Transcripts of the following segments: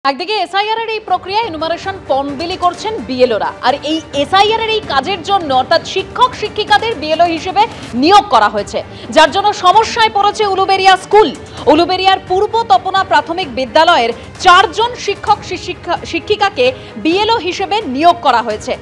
একদিকে এসআইআর এর এই প্রক্রিয়া এনুমারেশন ফর্ম বিলি করছেন বিএলওরা, আর এই এসআইআর এর এই কাজের জন্য অর্থাৎ শিক্ষক শিক্ষিকাদের বিএলও হিসেবে নিয়োগ করা হয়েছে, যার জন্য সমস্যায় পড়েছে উলুবেড়িয়া স্কুল। উলুবেড়িয়ার পূর্ব তপনা প্রাথমিক বিদ্যালয়ের 4 জন শিক্ষক শিক্ষিকাকে বিএলও হিসেবে নিয়োগ করা হয়েছে।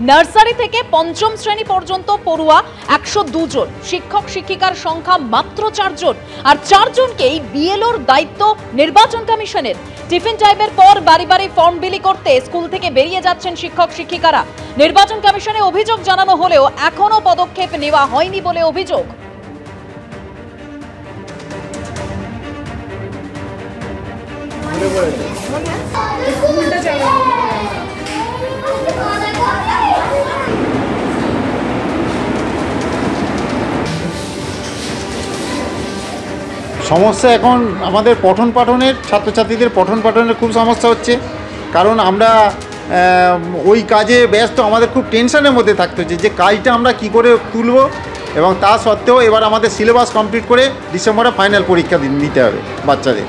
নার্সারি থেকে পঞ্চম শ্রেণী পর্যন্ত পড়ুয়া 102 জন, শিক্ষক শিক্ষিকার সংখ্যা মাত্র 4 জন, আর 4 জনকেই বিএলওর দায়িত্ব নির্বাচন কমিশনের। টিফিন টাইমের পর বাড়ি বাড়ি ফর্ম বিলি করতে স্কুল থেকে বেরিয়ে যাচ্ছেন শিক্ষক শিক্ষিকারা। নির্বাচন কমিশনে অভিযোগ জানানো হলেও এখনো পদক্ষেপ নেওয়া হয়নি বলে অভিযোগ। সমস্যা এখন আমাদের পঠন পাঠনের ছাত্রছাত্রীদের পঠন পাঠনের খুব সমস্যা হচ্ছে, কারণ আমরা ওই কাজে ব্যস্ত, আমাদের খুব টেনশনের মধ্যে থাকতে হচ্ছে যে কাজটা আমরা কি করে তুলব, এবং তা সত্ত্বেও এবার আমাদের সিলেবাস কমপ্লিট করে ডিসেম্বরে ফাইনাল পরীক্ষা দিতে হবে বাচ্চাদের।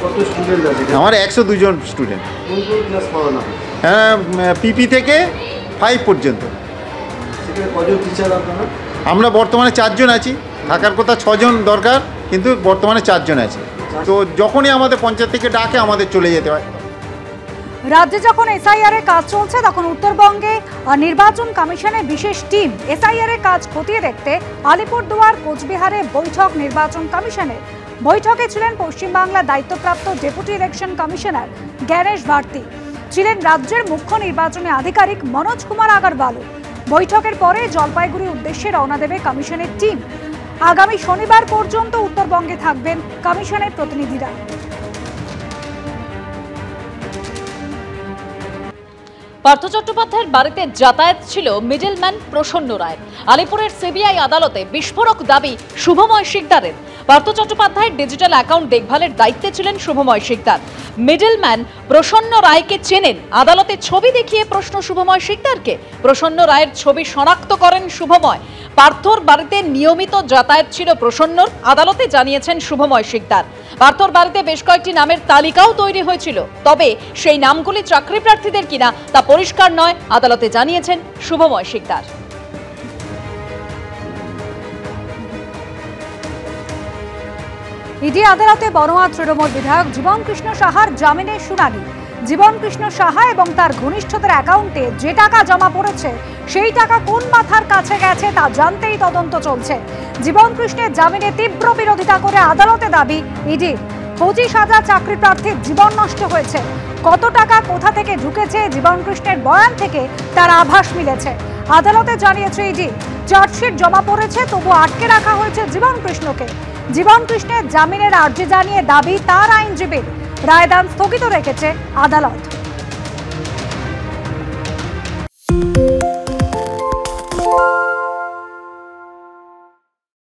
কত স্টুডেন্ট আছে? আমার 102 জন স্টুডেন্ট। কোন কোন ক্লাস পড়ানো? হ্যাঁ, পিপি থেকে 5 পর্যন্ত। সেখানে কজন টিচার আপনারা? আমরা বর্তমানে 4 জন আছি, থাকার কথা 6 জন দরকার, কিন্তু বর্তমানে 4 জন আছে। তো যখনই আমাদের পঞ্চায়েত থেকে ডাকে আমাদের চলে যেতে হয়। রাজ্যে যখন এসআইআর এর কাজ চলছে, তখন উত্তরবঙ্গে নির্বাচন কমিশনের বিশেষ টিম এসআইআর এর কাজ খতিয়ে দেখতে আলিপুরদুয়ার কোচবিহারে বৈঠক নির্বাচন কমিশনের। বৈঠকে ছিলেন পশ্চিমবাংলার দায়িত্বপ্রাপ্ত deputy election commissioner Gyanesh Bharti, ছিলেন রাজ্যের মুখ্য নির্বাচনী আধিকারিক মনোজ কুমার আগরওয়াল। বৈঠকের পরে জলপাইগুড়ির উদ্দেশ্যে রওনা দেবে কমিশনের টিম। আগামী শনিবার পর্যন্ত উত্তরবঙ্গে থাকবেন কমিশনের প্রতিনিধিরা। পার্থ চট্টোপাধ্যায়ের বাড়িতে যাতায়াত ছিল মিডলম্যান প্রসন্ন রায়ের। আলিপুরের সিবিআই আদালতে বিস্ফোরক দাবি শুভময় শিকদারের। পার্থ চট্টোপাধ্যায়ের ডিজিটাল অ্যাকাউন্ট দেখভালের দায়িত্বে ছিলেন শুভময় শিকদার। মিডলম্যান প্রসন্ন রায়কে চেনেন। আদালতে ছবি দেখিয়ে প্রশ্ন শুভময় শিকদারকে। প্রসন্ন রায়ের ছবি শনাক্ত করেন শুভময়। পার্থর বাড়িতে নিয়মিত যাতায়াত ছিল প্রসন্নর, আদালতে জানিয়েছেন শুভময় শিকদার। পার্থর বাড়িতে বেশ কয়েকটি নামের তালিকাও তৈরি হয়েছিল, তবে সেই নামগুলি চাকরি প্রার্থীদের কিনা তা পরিষ্কার নয়, আদালতে জানিয়েছেন শুভময় শিকদার। ইডি আদালতে বড়োয়া তৃণমূল বিধায়ক জীবন কৃষ্ণ সাহার জামিনের শুনানি। জীবন কৃষ্ণ সাহা এবং তার ঘনিষ্ঠদের অ্যাকাউন্টে যে টাকা জমা পড়েছে, সেই টাকা কোন মাথার কাছে গেছে তা জানতেই তদন্ত চলছে। জীবন কৃষ্ণের জামিনে তীব্র বিরোধিতা করে আদালতে দাবি ইডি। 25,000 চাকরি প্রার্থীর জীবন নষ্ট হয়েছে। কত টাকা কোথা থেকে ঢুকেছে জীবন কৃষ্ণের বয়ান থেকে তার আভাস মিলেছে। আদালতে জানিয়েছে ইডি, চার্জশিট জমা পড়েছে, তবু আটকে রাখা হয়েছে জীবন কৃষ্ণকে। জীবন কৃষ্ণের জামিনের আর্জি জানিয়ে দাবি তার আইনজীবীর। রায়দান স্থগিত রেখেছে আদালত।